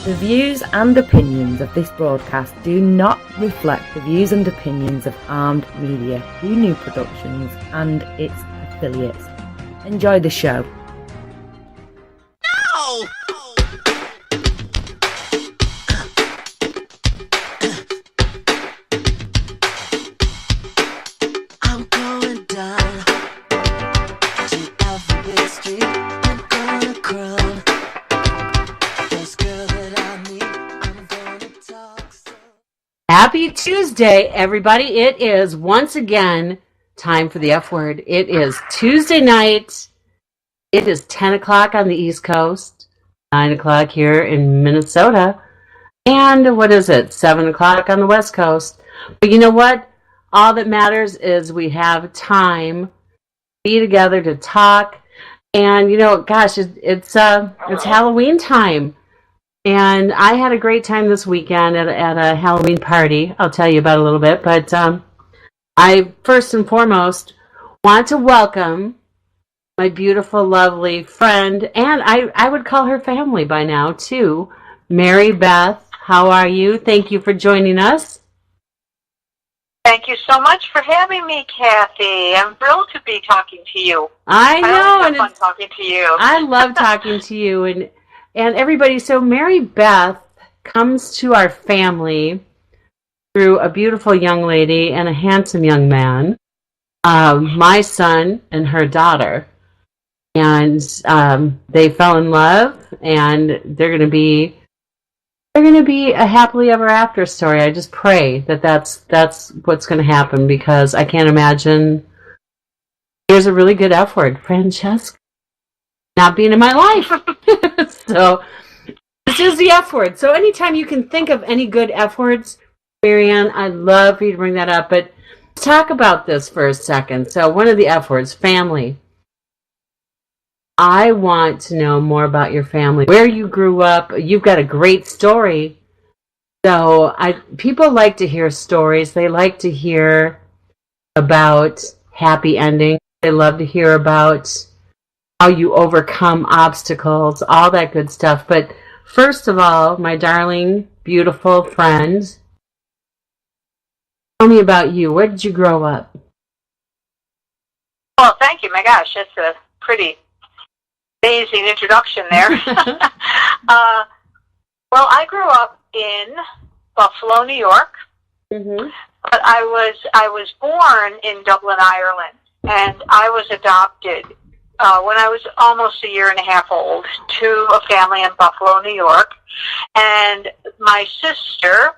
The views and opinions of this broadcast do not reflect the views and opinions of Armed Media, New Productions, and its affiliates. Enjoy the show. No! I'm going down to Alphabet Street. I'm gonna crown this girl that I meet. I'm gonna talk so. Happy Tuesday, everybody. It is once again time for the F word. It is Tuesday night. It is 10 o'clock on the East Coast, 9 o'clock here in Minnesota, and what is it, 7 o'clock on the West Coast. But you know what? All that matters is we have time to be together to talk. And, you know, gosh, it's Halloween time. And I had a great time this weekend at a Halloween party. I'll tell you about it a little bit. But I, first and foremost, want to welcome my beautiful, lovely friend, and I would call her family by now, too, Marybeth. How are you? Thank you for joining us. Thank you so much for having me, Cathy. I'm thrilled to be talking to you. I know. I always have fun talking to you. I love talking to you and everybody. So Marybeth comes to our family through a beautiful young lady and a handsome young man, my son and her daughter. And they fell in love, and they're going to be a happily ever after story. I just pray that that's what's going to happen, because I can't imagine. Here's a really good F word, Francesca, not being in my life. So this is the F word. So anytime you can think of any good F words, Marianne, I'd love for you to bring that up. But let's talk about this for a second. So one of the F words, family. I want to know more about your family, where you grew up. You've got a great story. So people like to hear stories. They like to hear about happy endings. They love to hear about how you overcome obstacles, all that good stuff. But first of all, my darling, beautiful friend, tell me about you. Where did you grow up? Well, thank you. My gosh, that's a pretty amazing introduction there. Well, I grew up in Buffalo, New York, but I was born in Dublin, Ireland, and I was adopted when I was almost a year and a half old to a family in Buffalo, New York. And my sister,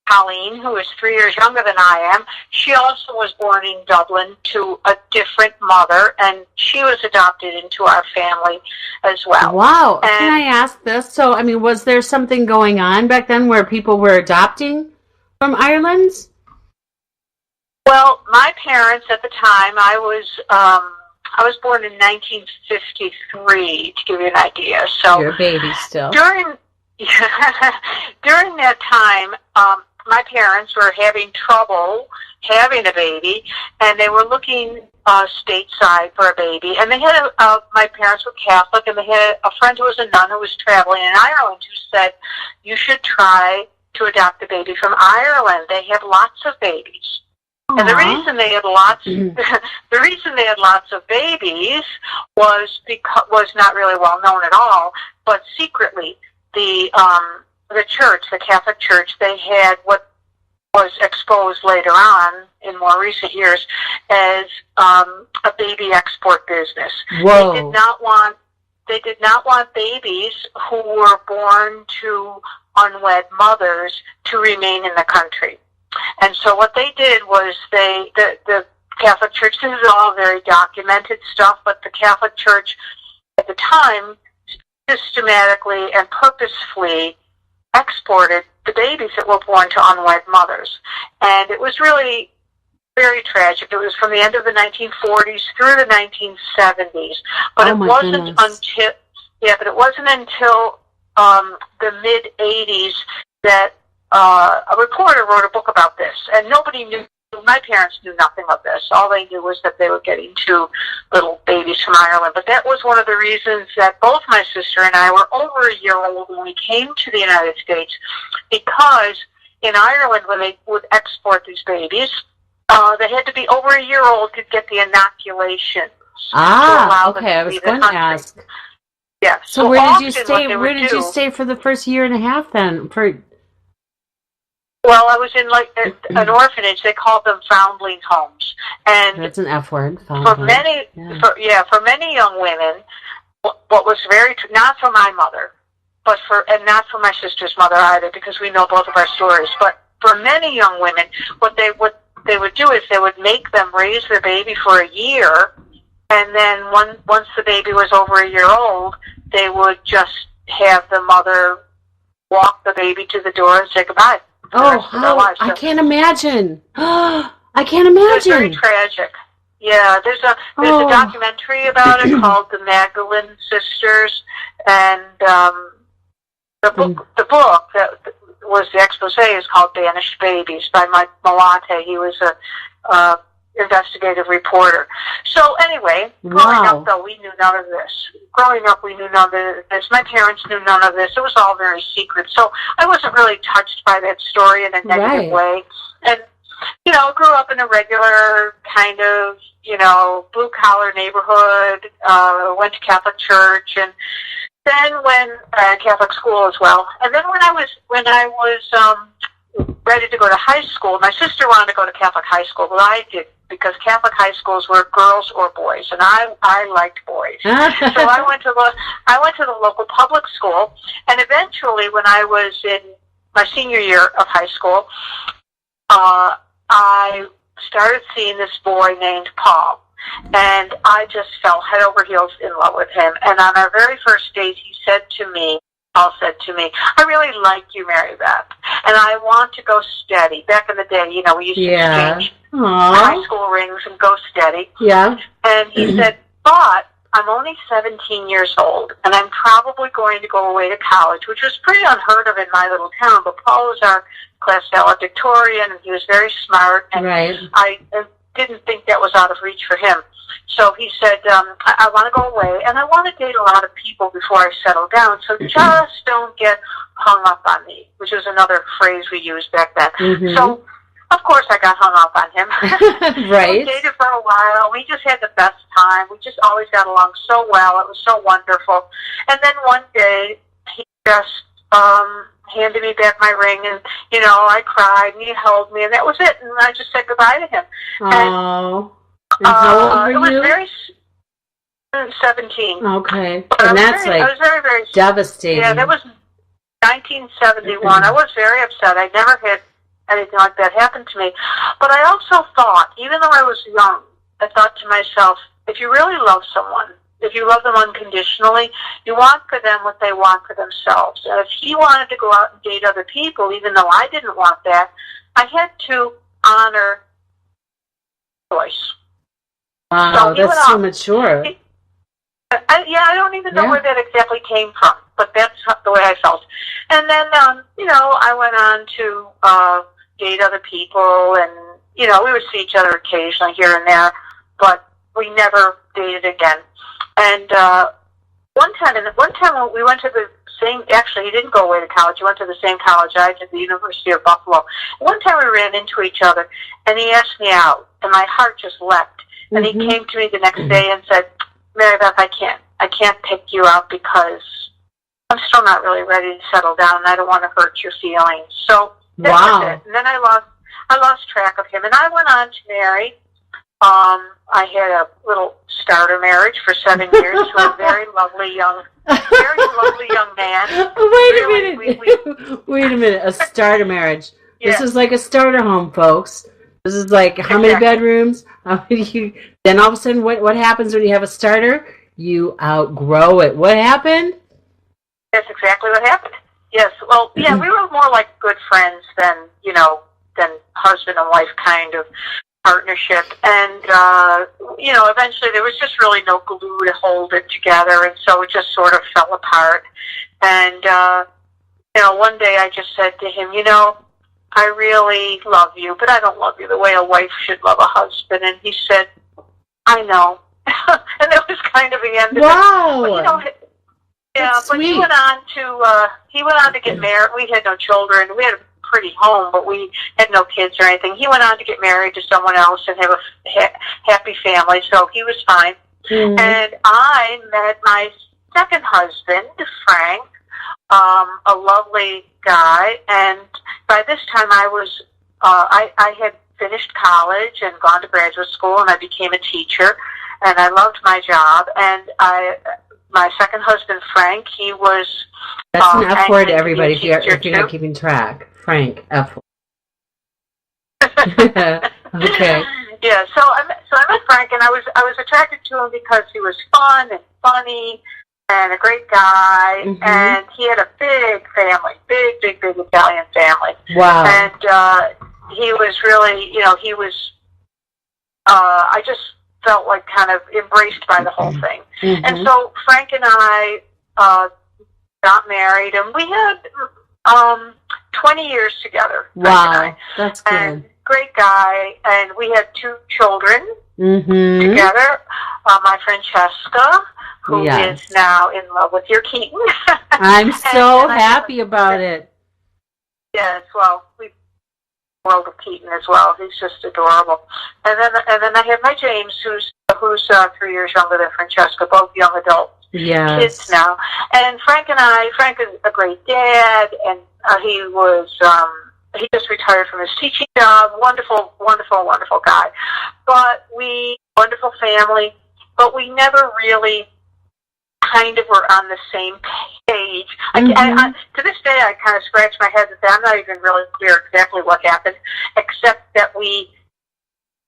Colleen, who is 3 years younger than I am, she also was born in Dublin to a different mother, and she was adopted into our family as well. Wow. And can I ask this? So, I mean, was there something going on back then where people were adopting from Ireland? Well, my parents at the time, I was born in 1953, to give you an idea. So you're a baby still. During that time, my parents were having trouble having a baby, and they were looking stateside for a baby. And they had my parents were Catholic, and they had a friend who was a nun who was traveling in Ireland who said, "You should try to adopt a baby from Ireland. They have lots of babies." Aww. And the reason they had lots of babies was not really well known at all, but secretly the church, the Catholic Church, they had what was exposed later on in more recent years as a baby export business. Whoa. They did not want babies who were born to unwed mothers to remain in the country. And so what they did was the Catholic Church, this is all very documented stuff, but the Catholic Church at the time systematically and purposefully exported the babies that were born to unwed mothers. And it was really very tragic. It was from the end of the 1940s through the 1970s. But it wasn't until the mid-80s that a reporter wrote a book about this, and nobody knew my parents knew nothing of this. All they knew was that they were getting 2 little babies from Ireland. But that was one of the reasons that both my sister and I were over a year old when we came to the United States, because in Ireland, when they would export these babies, they had to be over a year old to get the inoculation. Okay. I was going to ask. Yeah. So where did you stay? Where did you stay for the first year and a half then? Well, I was in like an orphanage. They called them foundling homes, and that's an F word. For many young women, what was very not for my mother, and not for my sister's mother either, because we know both of our stories. But for many young women, what they would do is they would make them raise their baby for a year, and then once the baby was over a year old, they would just have the mother walk the baby to the door and say goodbye. I can't imagine. I can't imagine. It's very tragic. Yeah, there's a documentary about it called The Magdalene Sisters, and the book that was the expose is called Banished Babies by Mike Malate. He was a investigative reporter. So anyway, growing up, though, we knew none of this. Growing up, we knew none of this. My parents knew none of this. It was all very secret. So I wasn't really touched by that story in a negative way. And, grew up in a regular kind of, blue-collar neighborhood, went to Catholic church, and then Catholic school as well. And then when I was ready to go to high school, my sister wanted to go to Catholic high school, but I did, because Catholic high schools were girls or boys, and I liked boys. So I went to the local public school, and eventually, when I was in my senior year of high school, I started seeing this boy named Paul, and I just fell head over heels in love with him. And on our very first date, Paul said to me, "I really like you, Marybeth, and I want to go steady." Back in the day, we used to exchange high school rings and go steady. Yeah. And he said, "But I'm only 17 years old, and I'm probably going to go away to college," which was pretty unheard of in my little town. But Paul was our class valedictorian, and he was very smart, and I didn't think that was out of reach for him. So he said, I want to go away, and I want to date a lot of people before I settle down, so just don't get hung up on me, which is another phrase we used back then. Mm-hmm. So, of course, I got hung up on him. We dated for a while. We just had the best time. We just always got along so well. It was so wonderful. And then one day, he just handed me back my ring, and, I cried, and he held me, and that was it. And I just said goodbye to him. Oh. And how old were you? It was very 17. Okay. And that's I was very, very devastating. Yeah, that was 1971. I was very upset. I never had anything like that happen to me. But I also thought, even though I was young, I thought to myself, if you really love someone, if you love them unconditionally, you want for them what they want for themselves. And if he wanted to go out and date other people, even though I didn't want that, I had to honor choice. Wow, so that's so mature. I don't even know where that exactly came from, but that's the way I felt. And then, I went on to date other people, and, we would see each other occasionally here and there, but we never dated again. And one time when we went to the same, actually, he didn't go away to college. He went to the same college I did, the University of Buffalo. One time we ran into each other, and he asked me out, and my heart just leapt. And he came to me the next day and said, "Marybeth, I can't pick you out because I'm still not really ready to settle down, and I don't want to hurt your feelings." So that was it. And then I lost track of him, and I went on to marry. I had a little starter marriage for 7 years to a very lovely young man. Wait a minute. A starter marriage. Yeah. This is like a starter home, folks. This is like how many bedrooms? Then all of a sudden, what happens when you have a starter? You outgrow it. What happened? That's exactly what happened. Yes. Well, we were more like good friends than husband and wife kind of partnership. And, eventually there was just really no glue to hold it together, and so it just sort of fell apart. And, one day I just said to him, I really love you, but I don't love you the way a wife should love a husband. And he said, I know. And that was kind of the end of Wow. it. But, you know, yeah, That's but sweet. he went on to get married. We had no children. We had a pretty home, but we had no kids or anything. He went on to get married to someone else and have a happy family, so he was fine. Mm-hmm. And I met my second husband, Frank, a lovely guy, and by this time I was, I had finished college and gone to graduate school, and I became a teacher, and I loved my job, and my second husband, Frank, he was... That's an F word, anxious to be a everybody, if you're teacher, not too. keeping track. Frank, F word. Okay. Yeah, so I met Frank, and I was attracted to him because he was fun and funny and a great guy, Mhm. and he had a big family, big Italian family. Wow. And he was really, he was, I just felt like kind of embraced by the whole thing. Mhm. And so Frank and I got married, and we had 20 years together. Frank and I. Wow. That's good. And great guy, and we had 2 children Mm-hmm. together. My Francesca, who Yes. is now in love with your Keaton. I'm so and I- happy about it. Yes, well, we world of Keaton as well. He's just adorable. And then I have my James, who's 3 years younger than Francesca, both young adult Yes. kids now. And Frank is a great dad, and he was he just retired from his teaching job. Wonderful guy. But wonderful family, but we never really kind of were on the same page. Mhm. To this day, I kind of scratch my head and say, I'm not even really clear exactly what happened, except that we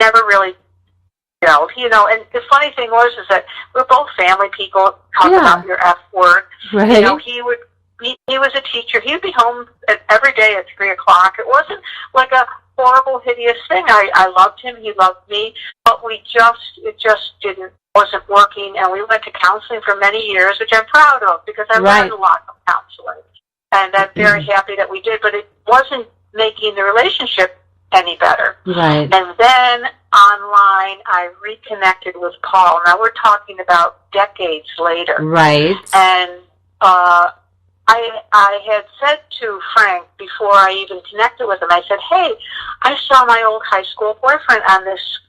never really gelled, and the funny thing was is that we're both family people, talk Yeah. about your F word. Right. He was a teacher. He would be home every day at 3 o'clock. It wasn't like a horrible, hideous thing. I loved him. He loved me. But it just wasn't working. And we went to counseling for many years, which I'm proud of because I Right. learned a lot from counseling. And I'm very happy that we did. But it wasn't making the relationship any better. Right. And then online, I reconnected with Paul. Now we're talking about decades later. Right. And I had said to Frank before I even connected with him, I said, hey, I saw my old high school boyfriend on this,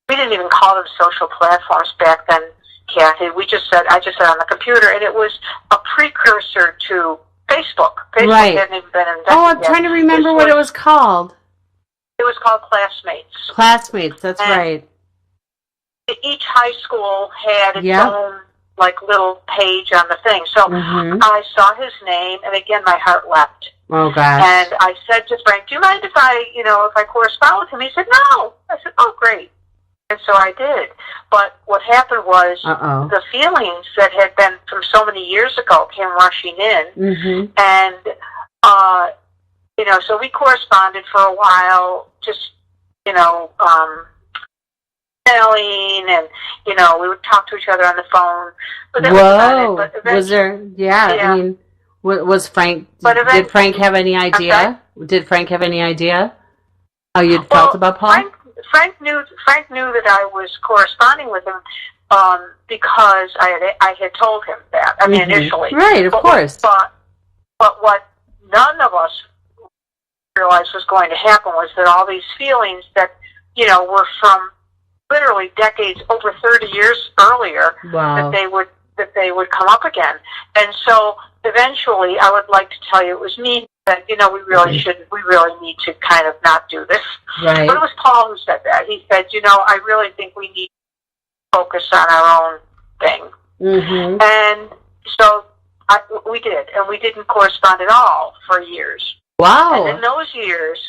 we didn't even call them social platforms back then, Cathy. I just said on the computer, and it was a precursor to Facebook. Facebook Right. hadn't even been invented Oh, I'm yet. trying to remember what it was called. It was called Classmates. Classmates, that's And right. Each high school had its Yeah. own little page on the thing. So Mhm. I saw his name, and again my heart leapt. Oh, gosh. And I said to Frank, "Do you mind if I correspond with him?" He said, "No." I said, "Oh, great." And so I did. But what happened was Uh-oh. the feelings that had been from so many years ago came rushing in, Mm-hmm. and so we corresponded for a while, just emailing, and we would talk to each other on the phone. But that was about it. Whoa. But eventually, Was there, yeah, Yeah. I mean, was Frank, But did Frank have any sorry? idea? Did Frank have any idea how you'd felt about Paul? Frank knew that I was corresponding with him because I had told him that. I mean, Mhm. initially, Right, of course. But what none of us realized was going to happen was that all these feelings that were from literally decades, over 30 years earlier, Wow. that they would come up again. And so eventually, I would like to tell you, it was me that we really need to kind of not do this. Right. But it was Paul who said that. He said, I really think we need to focus on our own thing. Mm-hmm. And so we did, and we didn't correspond at all for years. Wow. And in those years,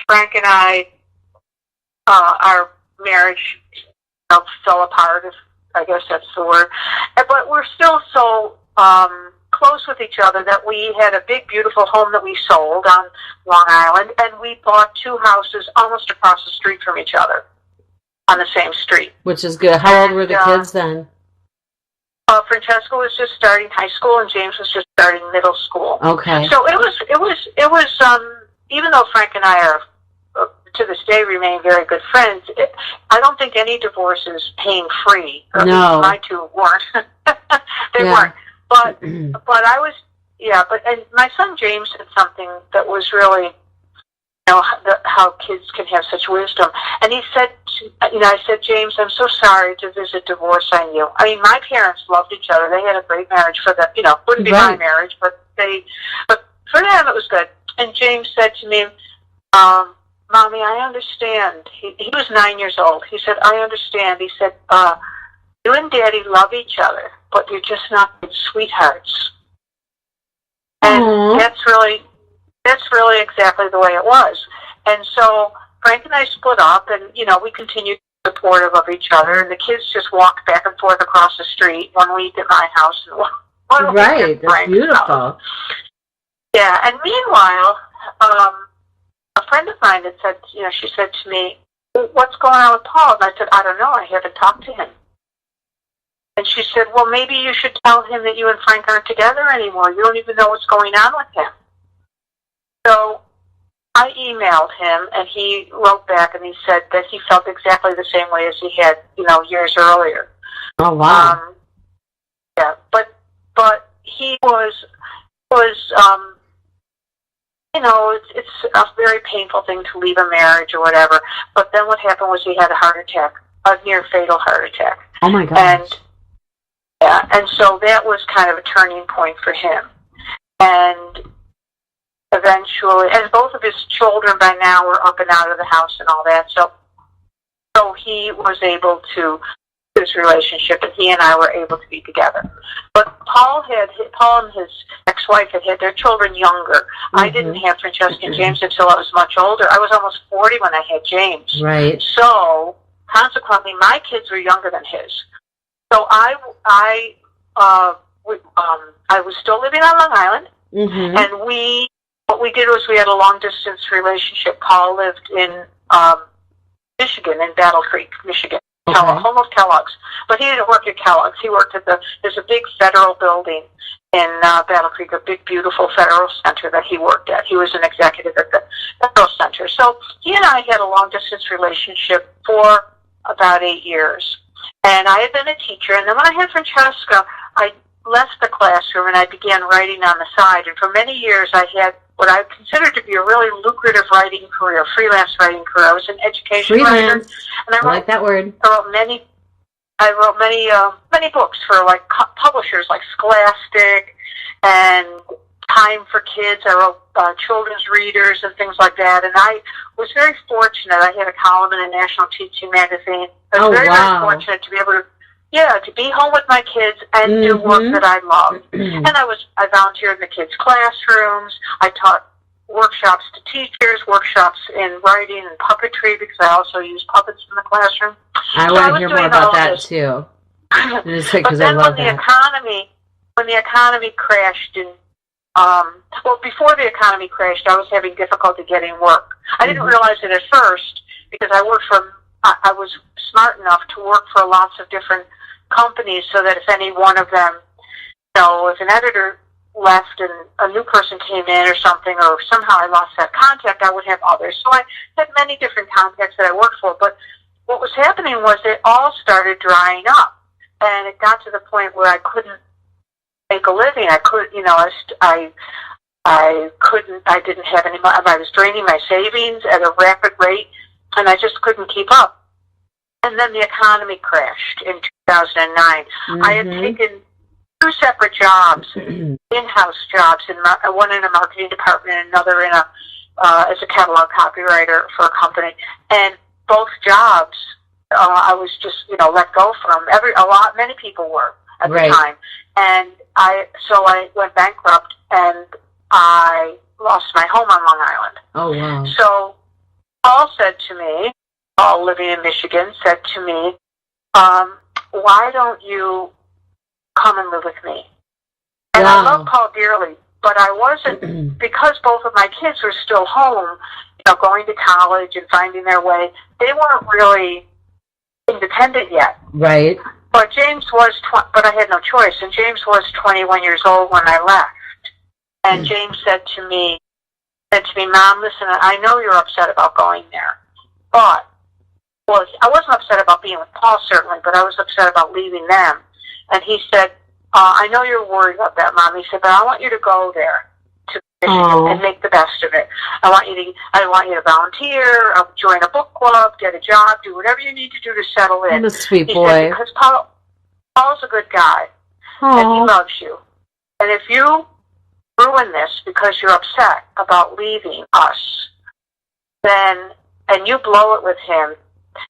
Frank and I, our marriage fell apart, if I guess that's the word. But we're still so close with each other that we had a big, beautiful home that we sold on Long Island, and we bought 2 houses almost across the street from each other on the same street. Which is good. How old were the kids then? Francesca was just starting high school, and James was just starting middle school. Okay. So it was. Even though Frank and I are to this day remain very good friends, I don't think any divorce is pain free. No, my two weren't. They weren't. But I was. Yeah. And my son James said something that was really, how kids can have such wisdom. And he said, I said, James, I'm so sorry to visit divorce on you. I mean, my parents loved each other. They had a great marriage for the, wouldn't be my marriage, but for them it was good. And James said to me, Mommy, I understand. He was 9 years old. He said, I understand. He said, you and Daddy love each other, but you're just not good sweethearts. And that's really exactly the way it was. And so Frank and I split up, and, we continued supportive of each other, and the kids just walked back and forth across the street 1 week at my house and 1 week at that's Frank's beautiful. house. Yeah, and meanwhile, a friend of mine had said, she said to me, what's going on with Paul? And I said, I don't know, I haven't talked to him. And she said, well, maybe you should tell him that you and Frank aren't together anymore. You don't even know what's going on with him. So I emailed him, and he wrote back, and he said that he felt exactly the same way as he had, years earlier. Oh, wow. Yeah, but he was it's a very painful thing to leave a marriage or whatever. But then what happened was he had a heart attack, a near fatal heart attack. Oh my gosh. And so that was kind of a turning point for him. And eventually, and both of his children by now were up and out of the house and all that. So he was able to his relationship, and he and I were able to be together. But Paul and his ex-wife had their children younger. Mm-hmm. I didn't have Francesca and James until I was much older. I was almost 40 when I had James. Right. So consequently, my kids were younger than his. So I was still living on Long Island, and what we did was we had a long-distance relationship. Paul lived in Michigan, in Battle Creek, Michigan. Home of Kellogg's. But he didn't work at Kellogg's. He worked at there's a big federal building in Battle Creek, a big, beautiful federal center that he worked at. He was an executive at the federal center. So he and I had a long-distance relationship for about 8 years. And I had been a teacher. And then when I had Francesca, I left the classroom and I began writing on the side. And for many years, I had what I considered to be a really lucrative writing career, freelance writing career. I was an education writer, and I like that word. I wrote many books for like publishers like Scholastic and Time for Kids. I wrote children's readers and things like that. And I was very fortunate. I had a column in a national teaching magazine. I was very fortunate to be able to. Yeah, to be home with my kids and do work that I loved. And I volunteered in the kids' classrooms. I taught workshops to teachers, workshops in writing and puppetry, because I also use puppets in the classroom. I want to hear more about that too. But then when the economy crashed, before the economy crashed, I was having difficulty getting work. I didn't realize it at first, because I was smart enough to work for lots of different companies, so that if any one of them, if an editor left and a new person came in or something, or somehow I lost that contact, I would have others. So I had many different contacts that I worked for, but what was happening was they all started drying up, and it got to the point where I couldn't make a living. I didn't have any money. I was draining my savings at a rapid rate, and I just couldn't keep up. And then the economy crashed in 2009. I had taken 2 separate jobs, in-house jobs, one in a marketing department and another as a catalog copywriter for a company. And both jobs, I was just let go from. Many people were at the time, and so I went bankrupt, and I lost my home on Long Island. Oh wow! So Paul said to me, Paul living in Michigan, said to me, why don't you come and live with me? And I love Paul dearly, but I wasn't, because both of my kids were still home, going to college and finding their way. They weren't really independent yet. Right. But James was, but I had no choice. And James was 21 years old when I left. And James said to me, Mom, listen, I know you're upset about going there, but I wasn't upset about being with Paul, certainly, but I was upset about leaving them. And he said, I know you're worried about that, Mom. He said, but I want you to go there to Michigan and make the best of it. I want you to volunteer, join a book club, get a job, do whatever you need to do to settle in. I'm a sweet He boy. said, because Paul's a good guy, and he loves you. And if you ruin this because you're upset about leaving us, then, and you blow it with him,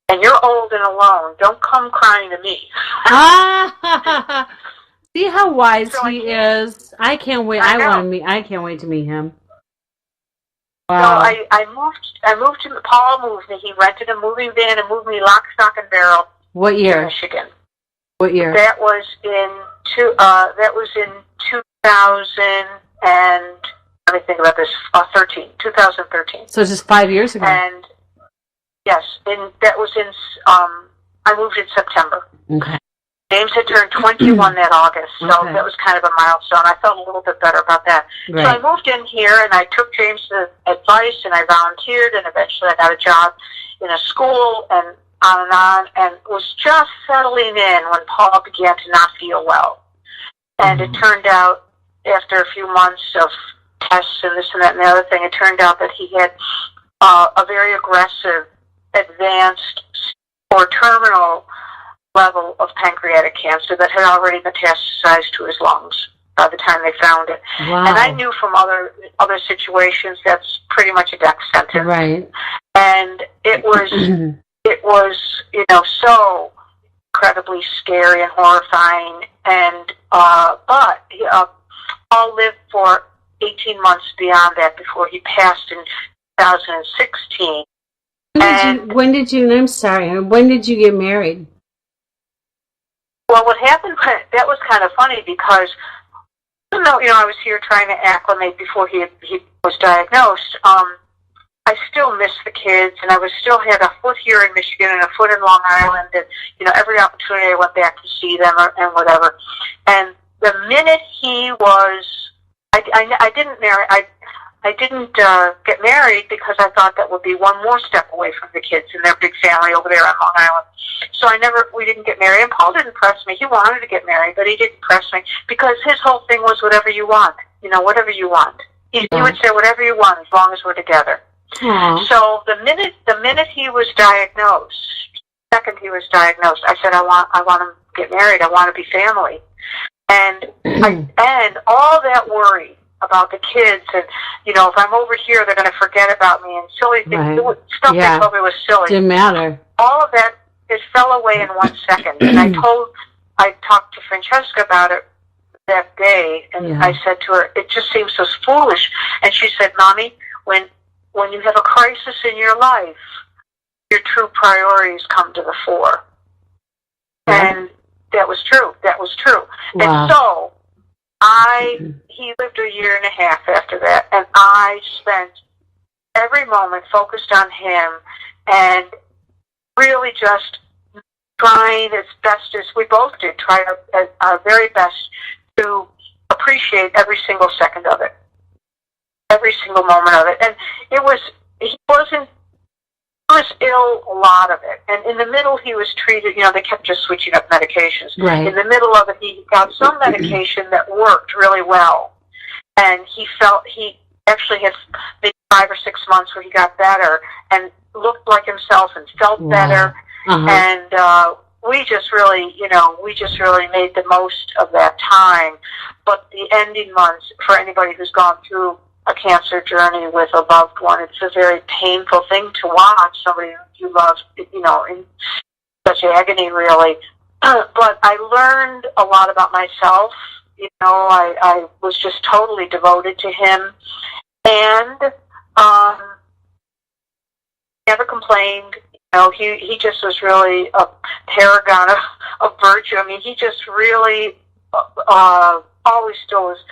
and you're old and alone, don't come crying to me. See how wise So he is. I can't wait. I can't wait to meet him. Wow. So I moved to, Paul moved me. He rented a moving van and moved me lock, stock, and barrel What to year? Michigan. What year? That was in 2000 and, let me think about this, 2013. So just 5 years ago. And yes, I moved in September. Okay. James had turned 21 that August, so that was kind of a milestone. I felt a little bit better about that. Right. So I moved in here, and I took James' advice, and I volunteered, and eventually I got a job in a school, and on, and was just settling in when Paul began to not feel well. And it turned out, after a few months of tests and this and that and the other thing, it turned out that he had a very aggressive, advanced, or terminal level of pancreatic cancer that had already metastasized to his lungs by the time they found it. Wow. And I knew from other situations that's pretty much a death sentence. Right. And it was so incredibly scary and horrifying. And but Paul lived for 18 months beyond that before he passed in 2016. When did you? I'm sorry. When did you get married? Well, what happened, that was kind of funny because, even though, I was here trying to acclimate before he was diagnosed, I still missed the kids, and I still had a foot here in Michigan and a foot in Long Island, and, every opportunity I went back to see them and whatever. And the minute he was, I didn't marry, I didn't get married because I thought that would be one more step away from the kids and their big family over there on Long Island. So we didn't get married. And Paul didn't press me. He wanted to get married, but he didn't press me because his whole thing was whatever you want. Whatever you want. He would say whatever you want as long as we're together. Aww. So the minute he was diagnosed, second he was diagnosed, I said I want to get married. I want to be family. And and all that worry about the kids, and if I'm over here, they're going to forget about me, and silly things, stuff they told me was silly. Didn't matter. All of that, it fell away in 1 second. And I talked to Francesca about it that day, and I said to her, it just seems so foolish. And she said, Mommy, when you have a crisis in your life, your true priorities come to the fore. And that was true. That was true. Wow. And so he lived a year and a half after that, and I spent every moment focused on him and really just trying as best as we both did, try our very best to appreciate every single second of it, every single moment of it. And he was ill a lot of it. And in the middle, he was treated, they kept just switching up medications. Right. In the middle of it, he got some medication that worked really well. And he actually had maybe 5 or 6 months where he got better and looked like himself and felt better. And we just really made the most of that time. But the ending months, for anybody who's gone through a cancer journey with a loved one, it's a very painful thing to watch somebody you love, in such agony, really. But I learned a lot about myself. I was just totally devoted to him, and never complained. He just was really a paragon of virtue. I mean, he just really always still was,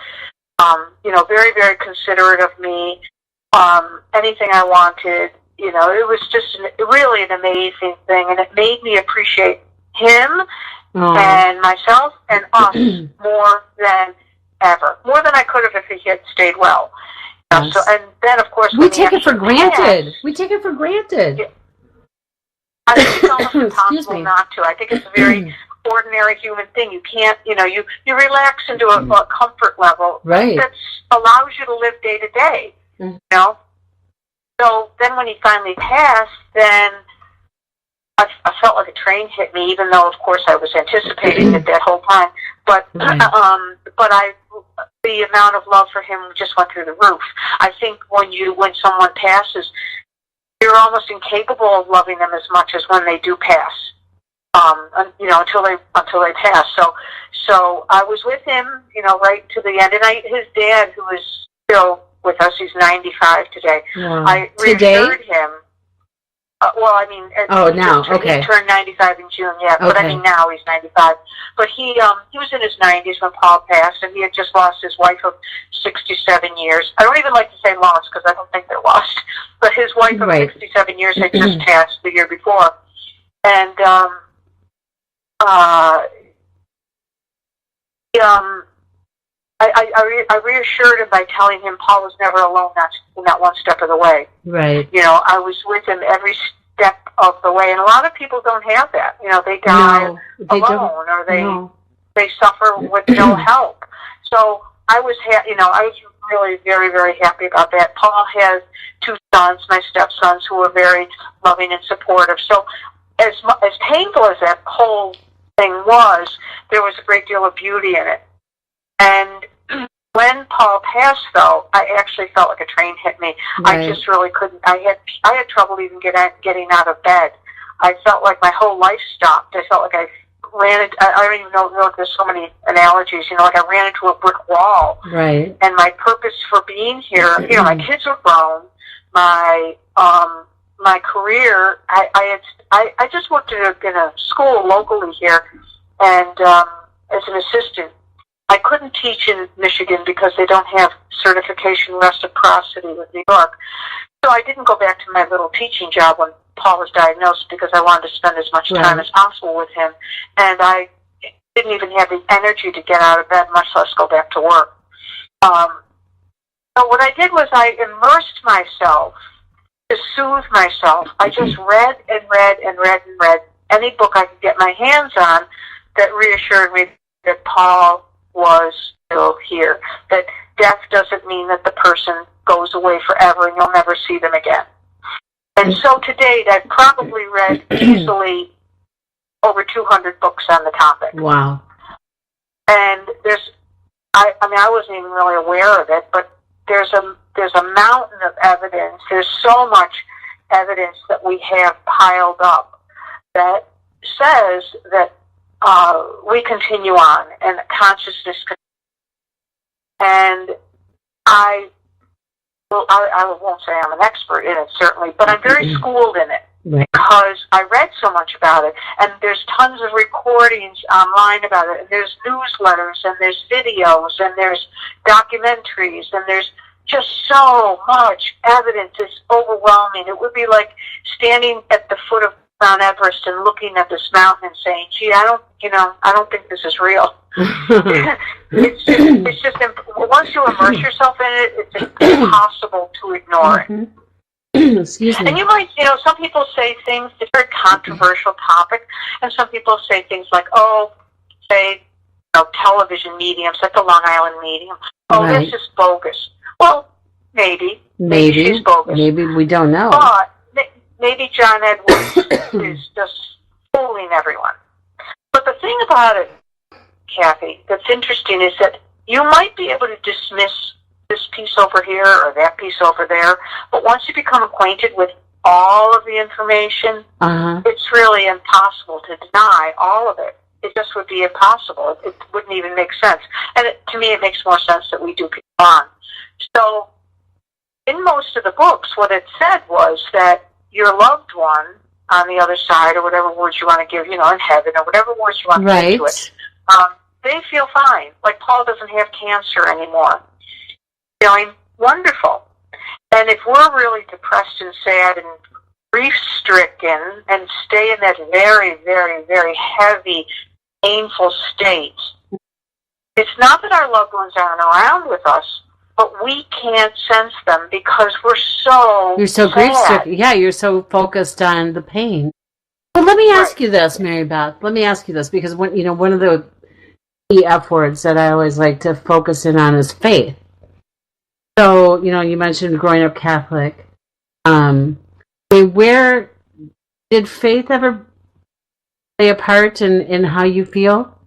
very, very considerate of me. Anything I wanted, it was just really an amazing thing, and it made me appreciate him and myself and us more than ever, more than I could have if he had stayed well. Yes. So, and then of course we take it for granted. We take it for granted. Yeah. I think it's almost impossible not to. I think it's a very ordinary human thing. You can't, you relax into a comfort level that allows you to live day to day. So then when he finally passed, then I felt like a train hit me, even though, of course, I was anticipating it that whole time. But the amount of love for him just went through the roof. I think when someone passes, you're almost incapable of loving them as much as when they do pass. Until they pass. So I was with him, right to the end. And his dad, who is still with us, he's 95 today. Wow. I reassured him. He turned 95 in June, yeah. Okay. But I mean, now he's 95. But he was in his 90s when Paul passed, and he had just lost his wife of 67 years. I don't even like to say lost because I don't think they're lost. But his wife of 67 years had just passed the year before, and I reassured him by telling him Paul was never alone, not one step of the way. Right. I was with him every step of the way, and a lot of people don't have that. They die alone, or they suffer with no help. So I was, I was really very, very happy about that. Paul has 2 sons, my stepsons, who are very loving and supportive. So as painful as that whole thing was, there was a great deal of beauty in it. And when Paul passed, though, I actually felt like a train hit me. Right. I just really couldn't. I had trouble even getting out of bed. I felt like my whole life stopped. I felt like I ran into, I don't even know if there's so many analogies, like I ran into a brick wall. Right. And my purpose for being here, my kids are grown. My career, I just worked in a school locally here, and as an assistant. I couldn't teach in Michigan because they don't have certification reciprocity with New York. So I didn't go back to my little teaching job when Paul was diagnosed because I wanted to spend as much time as possible with him. And I didn't even have the energy to get out of bed, much less go back to work. So what I did was I immersed myself to soothe myself. I just read and read and read and read any book I could get my hands on that reassured me that Paul was still here, that death doesn't mean that the person goes away forever and you'll never see them again. And so to date, I've probably read easily over 200 books on the topic. Wow. And I wasn't even really aware of it, but there's a mountain of evidence. There's so much evidence that we have piled up that says that we continue on, and consciousness. And I won't say I'm an expert in it, certainly, but I'm very schooled in it because I read so much about it, and there's tons of recordings online about it, and there's newsletters, and there's videos, and there's documentaries, and there's just so much evidence. It's overwhelming. It would be like standing at the foot of Mount Everest and looking at this mountain and saying, "Gee, I don't think this is real." it's just once you immerse yourself in it, it's impossible to ignore it. Excuse me. And you might, some people say things. It's a very controversial topic, and some people say things like, television mediums, like the Long Island medium. That's just bogus. Well, maybe she's bogus. Maybe we don't know. But maybe John Edwards is just fooling everyone. But the thing about it, Cathy, that's interesting is that you might be able to dismiss this piece over here or that piece over there, but once you become acquainted with all of the information, it's really impossible to deny all of it. It just would be impossible. It wouldn't even make sense. And to me, it makes more sense that we do people on. So in most of the books, what it said was that your loved one on the other side, or whatever words you want to give, in heaven, or whatever words you want to give to it, they feel fine. Like Paul doesn't have cancer anymore. Feeling wonderful. And if we're really depressed and sad and grief-stricken and stay in that very, very, very heavy painful state, it's not that our loved ones aren't around with us, but we can't sense them because we're so You're so grief-stricken. Yeah, you're so focused on the pain. Well, let me ask you this, Mary Beth. Let me ask you this, because one of the key F words that I always like to focus in on is faith. So, you mentioned growing up Catholic. Where did faith ever play a part in how you feel?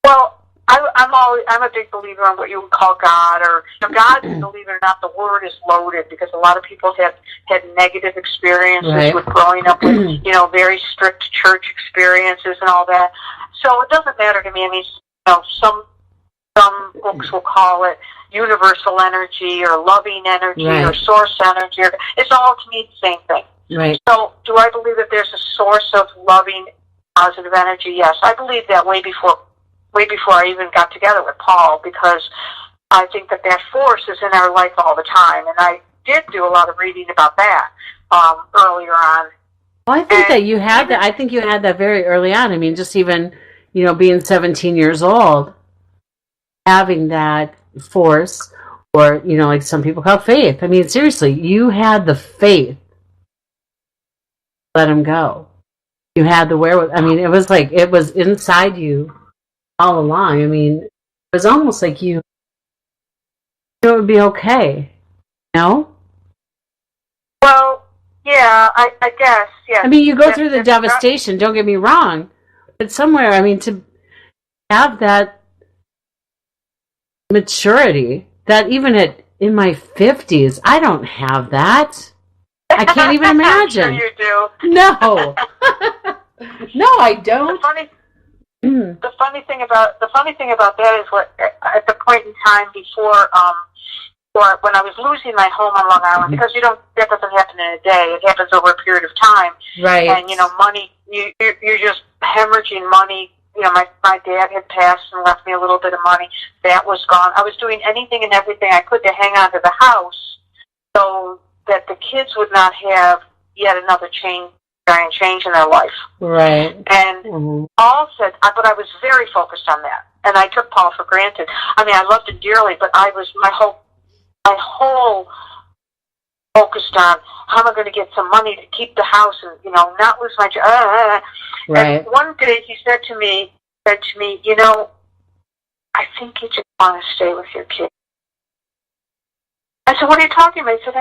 Well, I'm a big believer in what you would call God, or God, believe it or not, the word is loaded because a lot of people have had negative experiences with growing up with, very strict church experiences and all that. So it doesn't matter to me. I mean, some books will call it universal energy or loving energy or source energy. It's all to me the same thing. Right. So do I believe that there's a source of loving, positive energy? Yes, I believe that way before I even got together with Paul, because I think that force is in our life all the time, and I did do a lot of reading about that earlier on. Well, I think that you had that. I think you had that very early on. I mean, just even being 17 years old, having that force, or like some people call faith. I mean, seriously, you had the faith. Let him go. You had the wherewithal. I mean, it was like it was inside you all along. I mean, it was almost like it would be okay. No? Well, yeah, I guess, yeah. I mean, you go through the devastation, don't get me wrong, but somewhere, I mean, to have that maturity, that even in my 50s, I don't have that. I can't even imagine. I'm sure you do. No. No, I don't. The funny thing about that is what at the point in time before or when I was losing my home on Long Island, because that doesn't happen in a day. It happens over a period of time. Right. And money, you're just hemorrhaging money. My dad had passed and left me a little bit of money. That was gone. I was doing anything and everything I could to hang on to the house so that the kids would not have yet another giant change in their life. Right. And Paul said, but I was very focused on that. And I took Paul for granted. I mean, I loved him dearly, but I was my whole focused on how am I going to get some money to keep the house and, not lose my job. Right. And one day he said to me, I think you just want to stay with your kids. I said, what are you talking about? He said,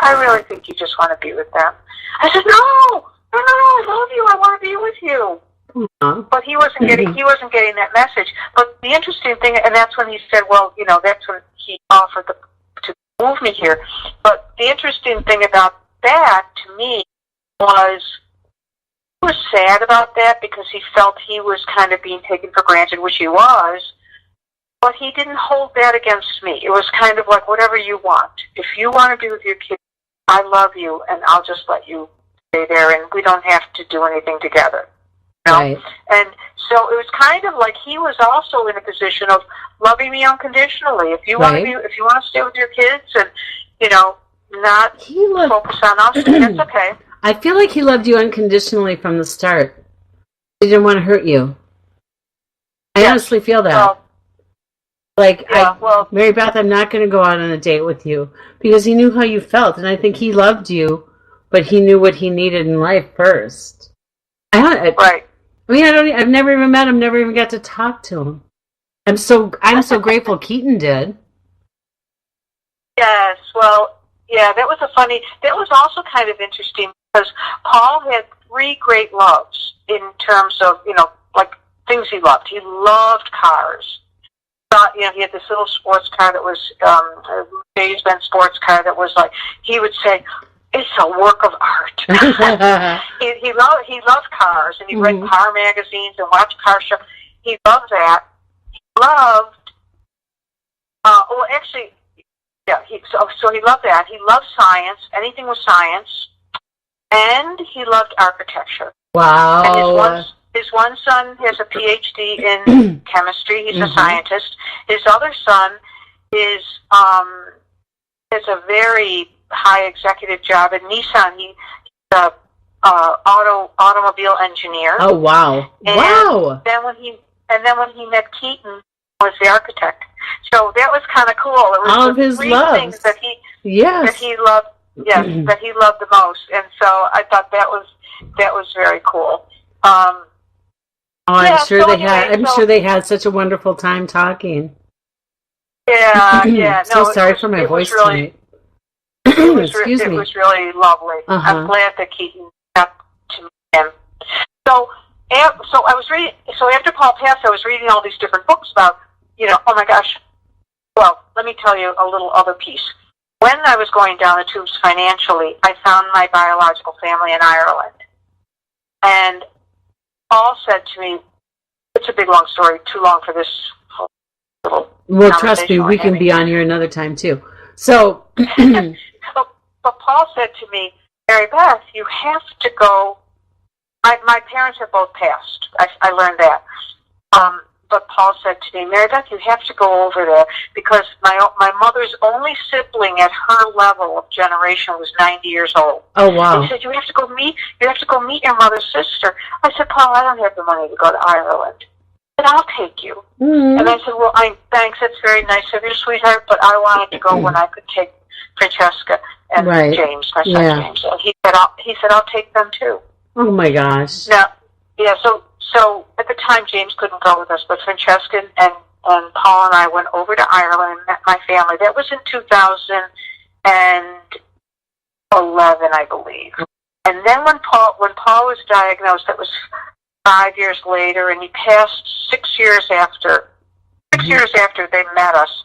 I really think you just want to be with them. I said, no, I love you. I want to be with you. Mm-hmm. But he wasn't getting that message. But the interesting thing, and that's when he said, well, that's when he offered to move me here. But the interesting thing about that to me was he was sad about that because he felt he was kind of being taken for granted, which he was. But he didn't hold that against me. It was kind of like, whatever you want. If you want to be with your kids, I love you, and I'll just let you stay there, and we don't have to do anything together. Right. And so it was kind of like he was also in a position of loving me unconditionally. If you want to stay with your kids, and not focus on us, that's okay. I feel like he loved you unconditionally from the start. He didn't want to hurt you. I honestly feel that. Well, Mary Beth, I'm not going to go out on a date with you, because he knew how you felt, and I think he loved you, but he knew what he needed in life first. Right. I mean, I've never even met him, never even got to talk to him. I'm so grateful Keaton did. Yes, well, yeah, that was also kind of interesting because Paul had 3 great loves in terms of, like things he loved. He loved cars. He had this little sports car that was a Mercedes-Benz sports car that was like, he would say, it's a work of art. he loved cars, and he read car magazines and watched car shows. He loved that. He loved, so he loved that. He loved science, anything with science, and he loved architecture. Wow. And his one son has a PhD in chemistry. He's a scientist. His other son is has a very high executive job at Nissan. He's a automobile engineer. Oh, wow. And Wow. Then when he met Keaton, was the architect. So that was kind of cool. It was All of his three loves. things that he Yes. loved. Yes, that he loved the most. And so I thought that was very cool. Oh, I'm sure so they anyway, had. I'm sure they had such a wonderful time talking. Yeah, yeah. So No, sorry for my voice really, tonight. Excuse me. It was really lovely. Uh-huh. I'm glad that Keaton got to meet him. So I was reading. So after Paul passed, I was reading all these different books about, oh my gosh. Well, let me tell you a little other piece. When I was going down the tubes financially, I found my biological family in Ireland, and Paul said to me, "It's a big long story, too long for this little." Well, trust me, we can be on here another time too. So, but Paul said to me, "Marybeth, you have to go." My parents have both passed. I learned that. But Paul said to me, "Marybeth, you have to go over there because my mother's only sibling at her level of generation was 90 years old." oh wow. He said, "You have to go meet your mother's sister." I said, "Paul, I don't have the money to go to Ireland." He said, "I'll take you." Mm-hmm. And I said, "Well, thanks. That's very nice of you, sweetheart, but I wanted to go when I could take Francesca and Right. James, my son Yeah. James." And he said, "I'll take them too." Oh my gosh. Now, yeah. So at the time, James couldn't go with us, but Francesca and Paul and I went over to Ireland and met my family. That was in 2011, I believe. And then when Paul was diagnosed, that was 5 years later, and he passed 6 years after. 6 years after they met us.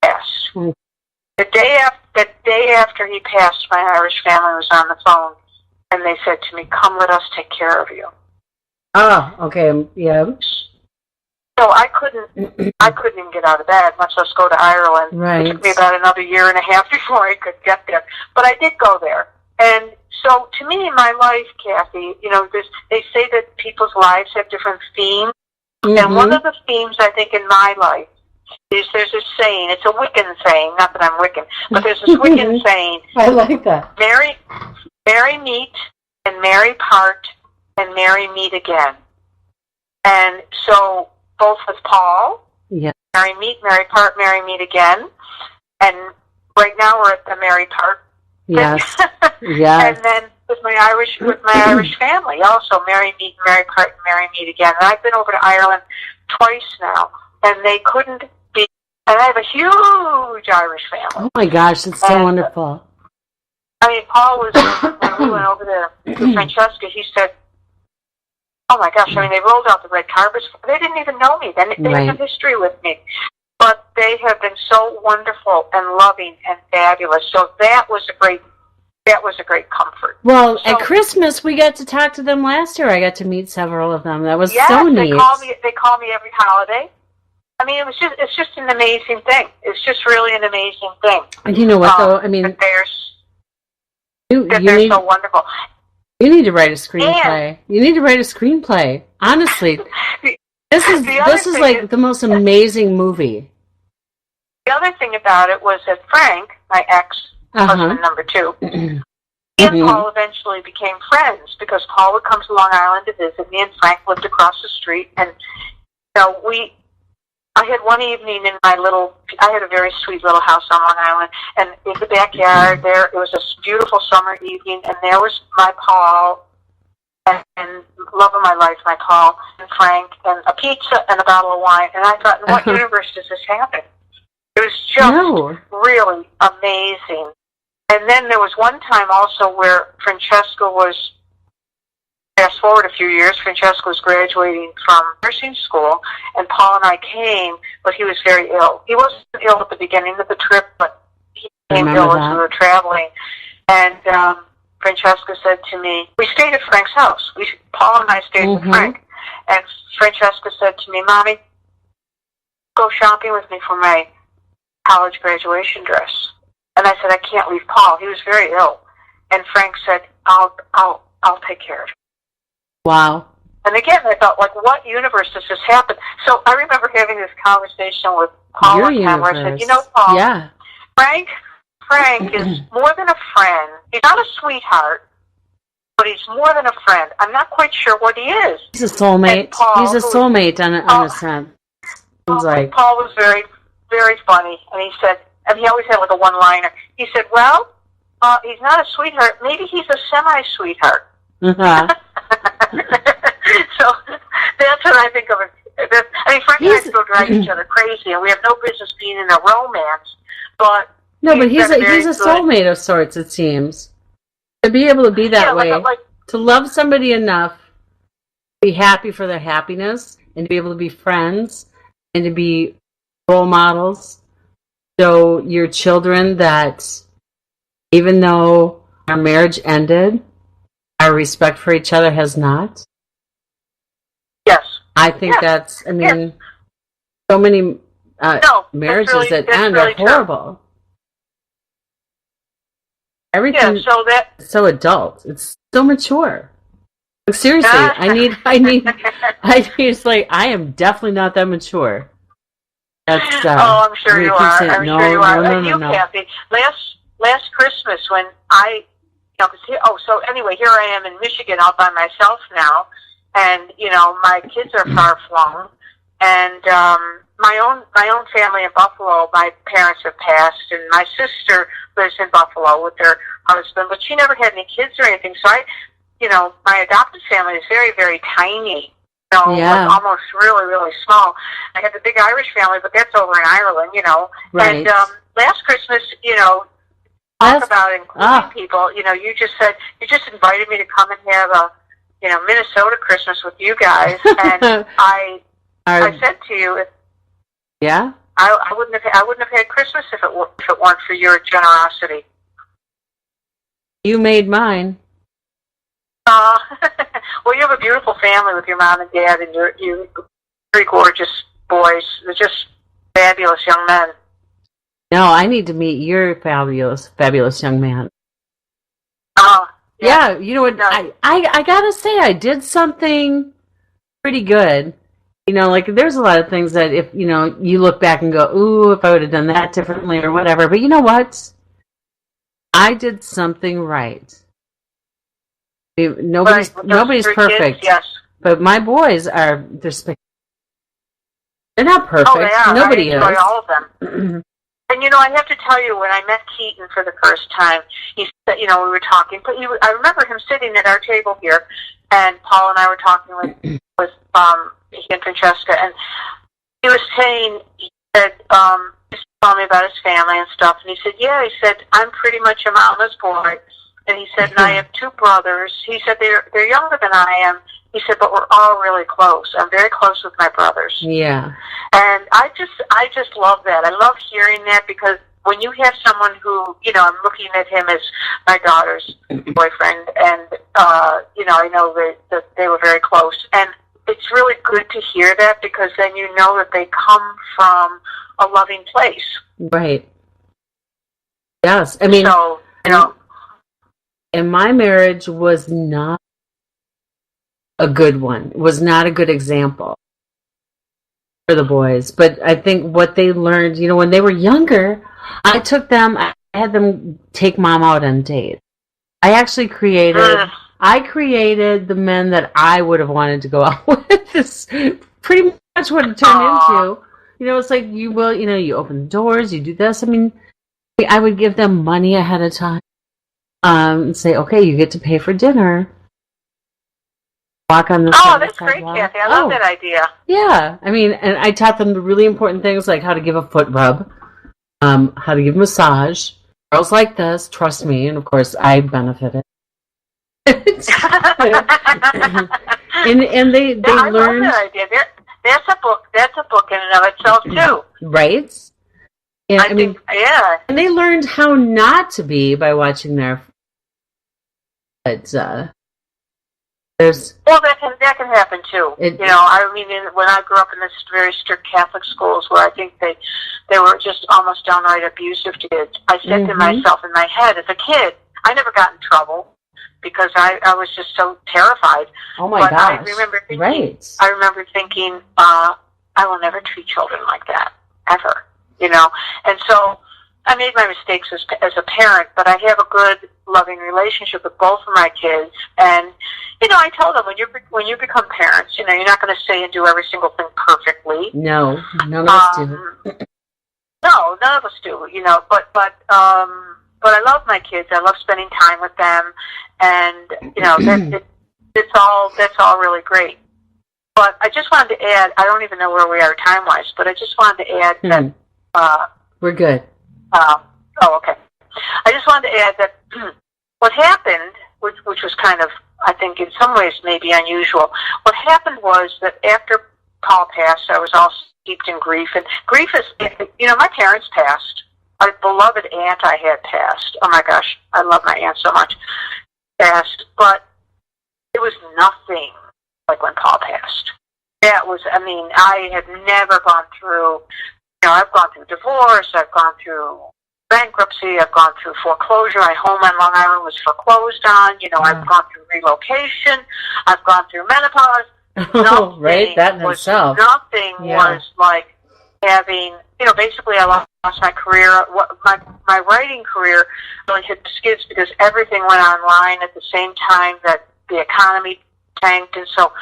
Yes. Mm. The day after he passed, my Irish family was on the phone, and they said to me, "Come, let us take care of you." Oh, okay. Yeah. So I couldn't even get out of bed, much less go to Ireland. Right. It took me about another year and a half before I could get there. But I did go there. And so to me, in my life, Cathy, they say that people's lives have different themes. Mm-hmm. And one of the themes, I think, in my life is there's this saying. It's a Wiccan saying, not that I'm Wiccan, but there's this Wiccan saying, I like that. marry meet, and marry part, and marry meet again. And so both with Paul, Yeah. marry meet, marry part, marry meet again. And right now we're at the marry part. Yes. Yes. And then with my Irish family also, marry meet, marry part, and marry meet again. And I've been over to Ireland twice now, and they couldn't be. And I have a huge Irish family. Oh my gosh, it's so wonderful. I mean, Paul was, when we went over there to Francesca, he said, "Oh my gosh," I mean, they rolled out the red carpets. They didn't even know me. They didn't have history with me. But they have been so wonderful and loving and fabulous. So that was a great comfort. Well, So- at Christmas we got to talk to them last year. I got to meet several of them. That was Yes, so neat. They call me every holiday. I mean, it's just an amazing thing. It's just really an amazing thing. And you know what though? I mean, that they're need, so wonderful. you need to write a screenplay. You need to write a screenplay. Honestly, this is like the most amazing movie. The other thing about it was that Frank, my ex-husband number 2, he and Paul eventually became friends because Paul would come to Long Island to visit me, and Frank lived across the street. And I had one evening I had a very sweet little house on Long Island, and in the backyard there, it was a beautiful summer evening, and there was my Paul, and love of my life, my Paul, and Frank, and a pizza and a bottle of wine. And I thought, in what universe does this happen? It was just really amazing. And then there was one time also where Francesca was, fast forward a few years, Francesca was graduating from nursing school, and Paul and I came, but he was very ill. He wasn't ill at the beginning of the trip, but he became ill as we were traveling. And Francesca said to me, we stayed at Frank's house. Paul and I stayed with Frank. And Francesca said to me, "Mommy, go shopping with me for my college graduation dress." And I said, "I can't leave Paul. He was very ill." And Frank said, I'll take care of him." Wow. And again, I thought, like, what universe does this happen? So I remember having this conversation with Paul one time where I said, "Paul, Frank is more than a friend. He's not a sweetheart, but he's more than a friend. I'm not quite sure what he is. He's a soulmate. Paul, He's a soulmate on a sense. Seems like. Paul was very, very funny, and he said, and he always had like a one-liner. He said, "Well, he's not a sweetheart. Maybe he's a semi-sweetheart." Uh-huh. So that's what I think of it. I mean, Frank and I still drive each other crazy, and we have no business being in a romance. But but he's a soulmate of sorts. It seems to be able to be that way, to love somebody enough, to be happy for their happiness, and to be able to be friends and to be role models. So your children that even though our marriage ended, our respect for each other has not. Yes. I think that's, I mean, so many marriages that end are horrible. Everything is so adult. It's so mature. Like, seriously, I need, it's like, I am definitely not that mature. That's, I'm sure you are. I'm sure you are. No. Cathy, last Christmas when so anyway, here I am in Michigan all by myself now, and my kids are far flung, and my own family in Buffalo, my parents have passed, and my sister lives in Buffalo with her husband, but she never had any kids or anything. So my adopted family is very, very tiny. Like almost really, really small. I have the big Irish family, but that's over in Ireland, Right. And last Christmas, talk about including people. You just said you just invited me to come and have a, Minnesota Christmas with you guys, and I said to you, I wouldn't have had Christmas if it weren't for your generosity. You made mine. Well, you have a beautiful family with your mom and dad, and you three gorgeous boys. They're just fabulous young men. No, I need to meet your fabulous, fabulous young man. Yeah, you know what? No. I gotta say, I did something pretty good. There's a lot of things that if, you look back and go, ooh, if I would have done that differently or whatever. But you know what? I did something right. Nobody's perfect. Kids, yes. But my boys they're not perfect. Oh, they are. Nobody I enjoy is. all of them. And I have to tell you, when I met Keaton for the first time, he said, we were talking, but I remember him sitting at our table here, and Paul and I were talking with he and Francesca, and he was saying, he said, he's telling me about his family and stuff, and he said, he said, I'm pretty much a mama's boy. And he said, and I have two brothers. He said, they're younger than I am. He said, but we're all really close. I'm very close with my brothers. Yeah. And I just love that. I love hearing that, because when you have someone who, I'm looking at him as my daughter's boyfriend, and, I know that they were very close. And it's really good to hear that, because then you know that they come from a loving place. Right. Yes. I mean, so, and my marriage was not a good one. It was not a good example for the boys. But I think what they learned, when they were younger, I had them take mom out on dates. I actually created the men that I would have wanted to go out with. It's pretty much what it turned into. It's like you open the doors, you do this. I mean, I would give them money ahead of time. And say, okay, you get to pay for dinner. Walk on the that's great, Cathy. I love that idea. Yeah. I mean, and I taught them the really important things, like how to give a foot rub, how to give a massage. Girls like this, trust me, and of course I benefited. and they I learned. love that idea. That's a book in and of itself too. Right? And I mean, and they learned how not to be by watching their. But there's that can happen too. I mean, when I grew up in this very strict Catholic schools, where I think they were just almost downright abusive to kids, I said to myself in my head, as a kid, I never got in trouble because I was just so terrified. Oh my gosh! I remember thinking, I will never treat children like that ever. And so I made my mistakes as a parent, but I have a good, loving relationship with both of my kids. And, you know, I tell them when you become parents, you know, you're not going to say and do every single thing perfectly. No, none of us do. No, none of us do, you know, but I love my kids. I love spending time with them, and you know, that's all really great. But I just wanted to add, I don't even know where we are time-wise, but I just wanted to add that... We're good. Okay. I just wanted to add that what happened, which was kind of, I think in some ways maybe unusual, what happened was that after Paul passed, I was all steeped in grief. And grief is, you know, my parents passed. A beloved aunt I had passed. Oh my gosh, I love my aunt so much. Passed, but it was nothing like when Paul passed. That was, I mean, I had never gone through, you know, I've gone through divorce, I've gone through bankruptcy, I've gone through foreclosure. My home on Long Island was foreclosed on. You know, I've gone through relocation, I've gone through menopause. Oh, right, that in itself. Nothing was like having, you know, basically I lost my career. My writing career really hit the skids because everything went online at the same time that the economy tanked, and so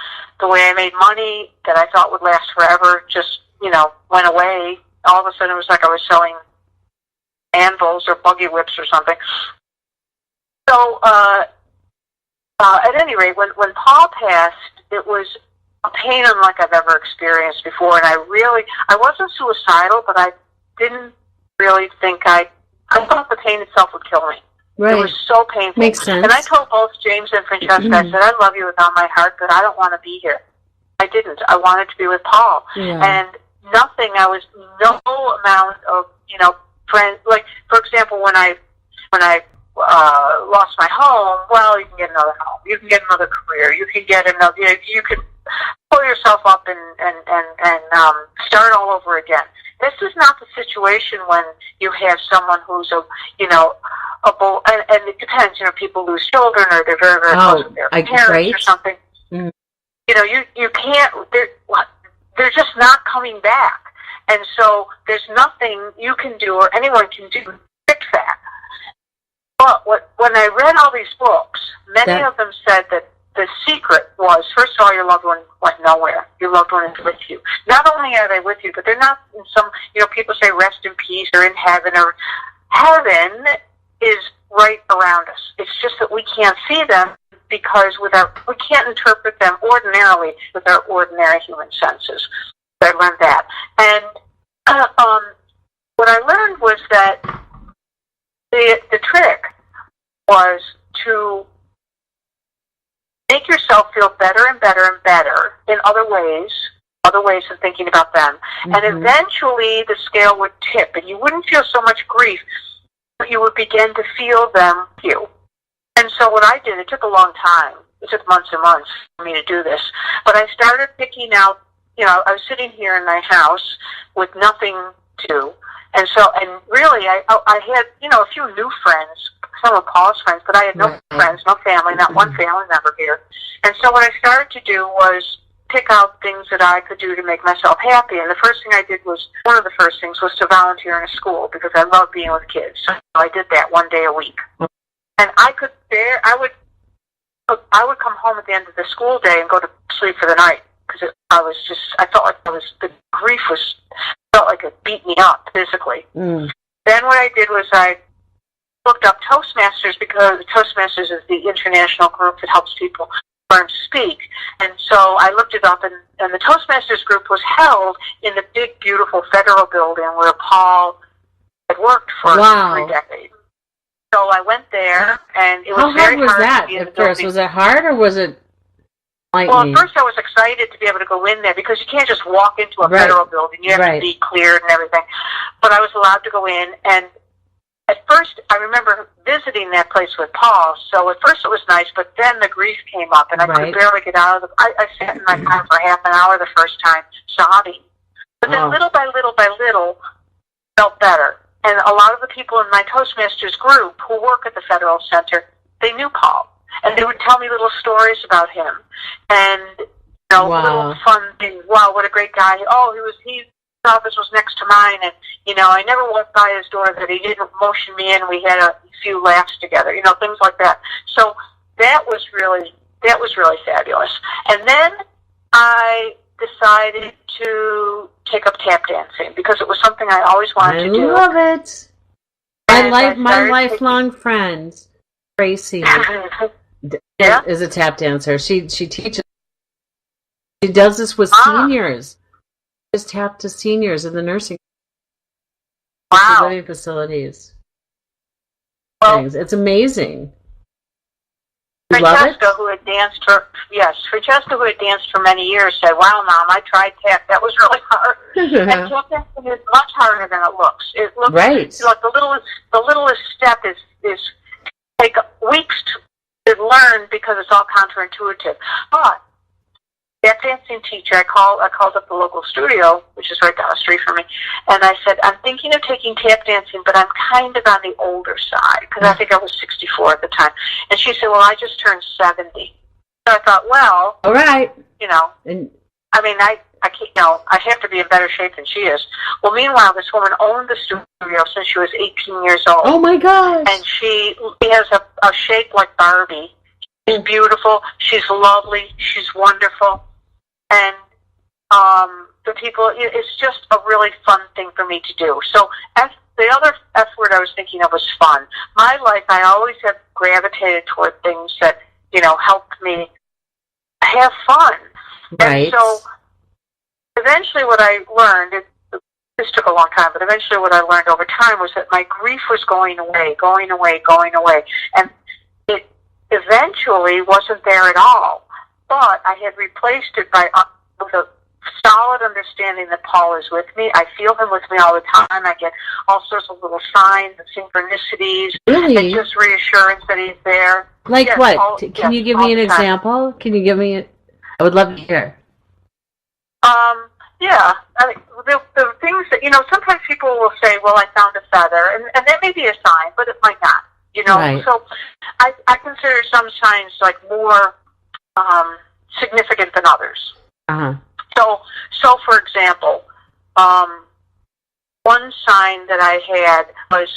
the way I made money that I thought would last forever just, you know, went away. All of a sudden it was like I was selling anvils or buggy whips or something. So, at any rate, when Paul passed, it was a pain unlike I've ever experienced before, and I wasn't suicidal, but I didn't really think I thought the pain itself would kill me. Right. It was so painful. Makes sense. And I told both James and Francesca, I said, I love you with all my heart, but I don't want to be here. I didn't. I wanted to be with Paul. Yeah. And no amount of, you know, friends, like, for example, when I lost my home, well, you can get another home. You can get another career. You can get another, you can pull yourself up and start all over again. This is not the situation when you have someone who's and it depends, you know, people lose children or they're very, very close with their parents or something. Mm. You know, you can't, they're just not coming back. And so there's nothing you can do or anyone can do to fix that. But when I read all these books, many of them said that the secret was, first of all, your loved one went nowhere. Your loved one is with you. Not only are they with you, but they're not in some, you know, people say rest in peace or in heaven. Or heaven is right around us. It's just that we can't see them because we can't interpret them ordinarily with our ordinary human senses. I learned that. And what I learned was that the trick was to make yourself feel better and better and better in other ways of thinking about them. Mm-hmm. And eventually the scale would tip and you wouldn't feel so much grief, but you would begin to feel them you. And so what I did, it took a long time. It took months and months for me to do this. But I started picking out, you know, I was sitting here in my house with nothing to do. And really I had, you know, a few new friends, some of Paul's friends, but I had no friends, no family, not one family member here. And so what I started to do was pick out things that I could do to make myself happy. And one of the first things was to volunteer in a school because I love being with kids. So I did that one day a week. And I would come home at the end of the school day and go to sleep for the night because I felt like the grief felt like it beat me up physically. Mm. Then what I did was I looked up Toastmasters because Toastmasters is the international group that helps people learn to speak. And so I looked it up, and the Toastmasters group was held in the big, beautiful federal building where Paul had worked for 3 decades. So I went there, and it was very hard. How hard was that at first? Was it hard, or was it lightning? Well, at first I was excited to be able to go in there because you can't just walk into a federal building. You have to be cleared and everything. But I was allowed to go in, and at first I remember visiting that place with Paul. So at first it was nice, but then the grief came up, and I could barely get out of I sat in my car for half an hour the first time, sobbing. But then little by little by little, felt better. And a lot of the people in my Toastmasters group who work at the Federal Center, they knew Paul. And they would tell me little stories about him. And, you know, little fun things. Wow, what a great guy. Oh, he office was next to mine, and, I never walked by his door that he didn't motion me in. We had a few laughs together, things like that. So that was really fabulous. And then I decided to take up tap dancing because it was something I always wanted to do. I love it. My lifelong friend, Tracy, is a tap dancer. She teaches. She does this with seniors. She just tap to seniors in the nursing living facilities. Well, it's amazing. You love it? Francesca, who had danced for many years, said, "Wow, Mom, I tried tap. That was really hard." And tap dancing is much harder than it looks. It looks right. Like the littlest step is take weeks to learn because it's all counterintuitive. But tap dancing teacher, I called up the local studio, which is right down the street from me, and I said, "I'm thinking of taking tap dancing, but I'm kind of on the older side," because I think I was 64 at the time. And she said, "Well, I just turned 70. So I thought, well, all right, and I mean, I can't, I have to be in better shape than she is. Well, meanwhile, this woman owned the studio since she was 18 years old. Oh my gosh! And she has a shape like Barbie. She's beautiful. She's lovely. She's wonderful. And the people, it's just a really fun thing for me to do. So the other F word I was thinking of was fun. My life, I always have gravitated toward things that, helped me have fun. Right. And so eventually what I learned, this took a long time, but eventually what I learned over time was that my grief was going away. And it eventually wasn't there at all. But I had replaced it with a solid understanding that Paul is with me. I feel him with me all the time. I get all sorts of little signs and synchronicities. Really? And just reassurance that he's there. Like yes, what? Can you give me an example? Can you give me I would love to hear. Yeah. I mean, the things that, sometimes people will say, well, I found a feather. And that may be a sign, but it might not. Right. So I consider some signs like more significant than others. Uh-huh. So for example, one sign that I had was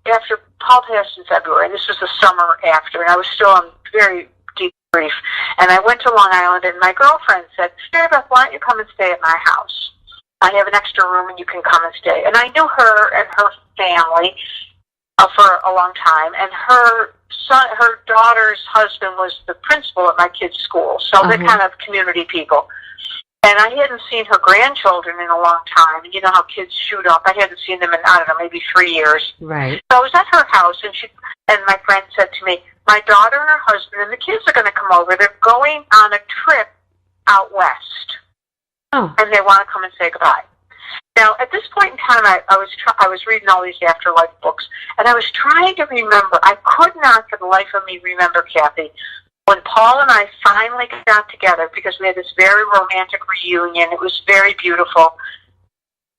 after Paul passed in February, and this was the summer after, and I was still in very deep grief, and I went to Long Island, and my girlfriend said, "Marybeth, why don't you come and stay at my house? I have an extra room, and you can come and stay." And I knew her and her family for a long time, and her daughter's husband was the principal at my kid's school, so they're kind of community people. And I hadn't seen her grandchildren in a long time, and you know how kids shoot up. I hadn't seen them in, I don't know, maybe 3 years. Right. So I was at her house, and my friend said to me, "My daughter and her husband and the kids are going to come over. They're going on a trip out west, and they want to come and say goodbye." Now, at this point in time, I was reading all these afterlife books, and I was trying to remember. I could not, for the life of me, remember, Cathy, when Paul and I finally got together, because we had this very romantic reunion. It was very beautiful.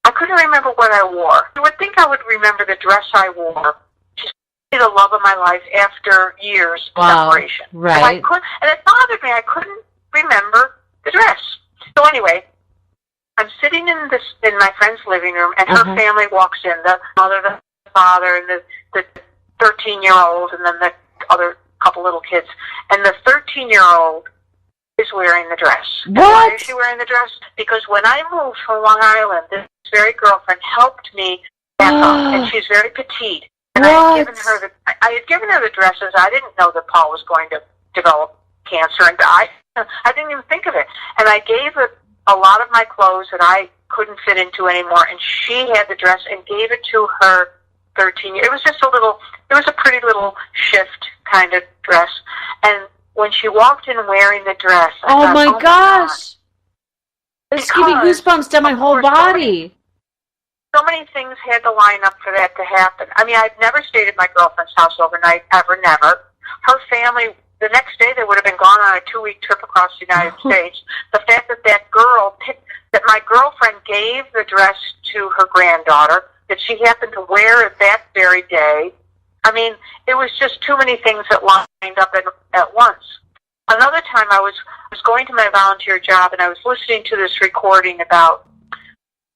I couldn't remember what I wore. You would think I would remember the dress I wore to see the love of my life after years of separation. Right. And it bothered me. I couldn't remember the dress. So anyway, I'm sitting in my friend's living room, and her family walks in, the mother, the father, and the 13-year-old, and then the other couple little kids. And the 13-year-old is wearing the dress. What? And why is she wearing the dress? Because when I moved from Long Island, this very girlfriend helped me back up, and she's very petite. And I had given her the dresses. I didn't know that Paul was going to develop cancer and die. I didn't even think of it. And I gave her a lot of my clothes that I couldn't fit into anymore, and she had the dress and gave it to her 13-year. It was just it was a pretty little shift kind of dress. And when she walked in wearing the dress, I thought, my gosh! It's giving goosebumps down my whole body. So many things had to line up for that to happen. I mean, I'd never stayed at my girlfriend's house overnight, ever, never. Her family, the next day they would have been gone on a 2-week trip across the United States. The fact that my girlfriend gave the dress to her granddaughter, that she happened to wear it that very day. I mean, it was just too many things that lined up at once. Another time I was going to my volunteer job and I was listening to this recording about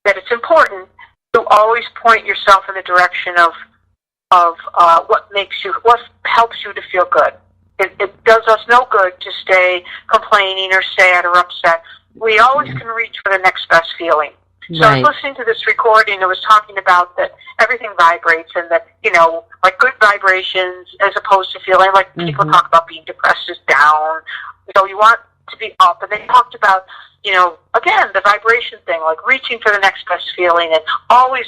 that it's important to always point yourself in the direction of what helps you to feel good. It does us no good to stay complaining or sad or upset. We always can reach for the next best feeling. So I was listening to this recording that was talking about that everything vibrates and that, like good vibrations as opposed to feeling like people talk about being depressed is down. So you want to be up. And they talked about, again, the vibration thing, like reaching for the next best feeling and always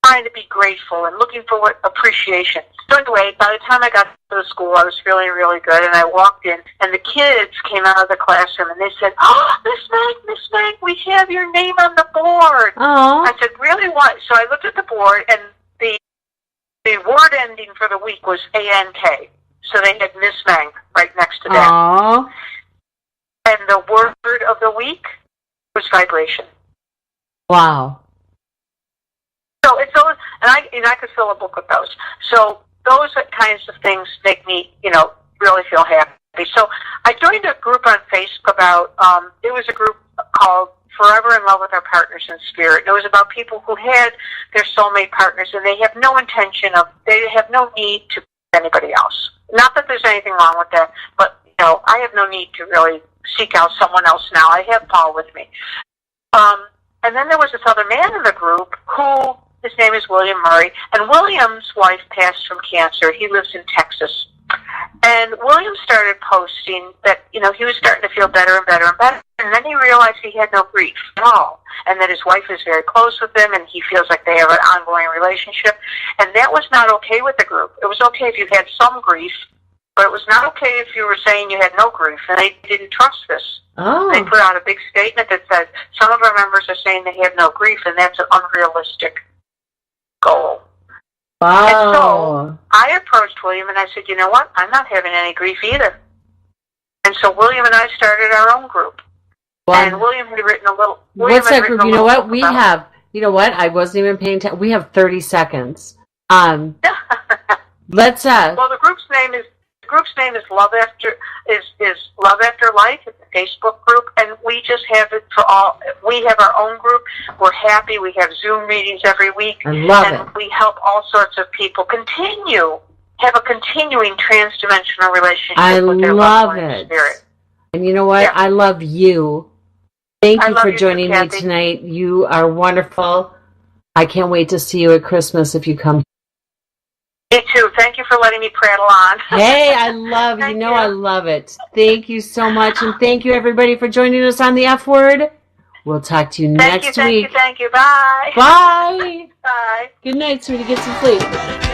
trying to be grateful and looking for appreciation. So anyway, by the time I got to the school, I was feeling really good, and I walked in, and the kids came out of the classroom, and they said, "Oh, Miss Mank, we have your name on the board." Aww. I said, "Really, what?" So I looked at the board, and the word ending for the week was A-N-K. So they had Miss Mank right next to that. Aww. And the word of the week was vibration. Wow. So it's those, and I could fill a book with those. So those kinds of things make me, really feel happy. So I joined a group on Facebook about, it was a group called Forever in Love with Our Partners in Spirit. It was about people who had their soulmate partners and they have no need to anybody else. Not that there's anything wrong with that, but, I have no need to really seek out someone else now. I have Paul with me. And then there was this other man in the group who, his name is William Murray, and William's wife passed from cancer. He lives in Texas. And William started posting that, he was starting to feel better and better and better. And then he realized he had no grief at all. And that his wife is very close with him, and he feels like they have an ongoing relationship. And that was not okay with the group. It was okay if you had some grief, but it was not okay if you were saying you had no grief. And they didn't trust this. Oh. They put out a big statement that said, some of our members are saying they have no grief, and that's an unrealistic goal. Wow. And so I approached William and I said, you know what? I'm not having any grief either. And so William and I started our own group. Well, and William had written a little. What's that group? You know what? We have. You know what? I wasn't even paying attention. We have 30 seconds. Let's. Well, the group's name is Love After Love After Life. It's a Facebook group, and we just have it for all. We have our own group. We're happy. We have Zoom meetings every week. I love it. And we help all sorts of people have a continuing transdimensional relationship with their loved one in spirit. And you know what? Yeah. I love you. Thank you for joining me tonight. You are wonderful. I can't wait to see you at Christmas if you come. Me too. Thank you for letting me prattle on. Hey, I love you. Know I love it. Thank you so much, and thank you everybody for joining us on the F Word. We'll talk to you next week. Thank you. Bye. Bye. Bye. Good night, sweetie. Get some sleep.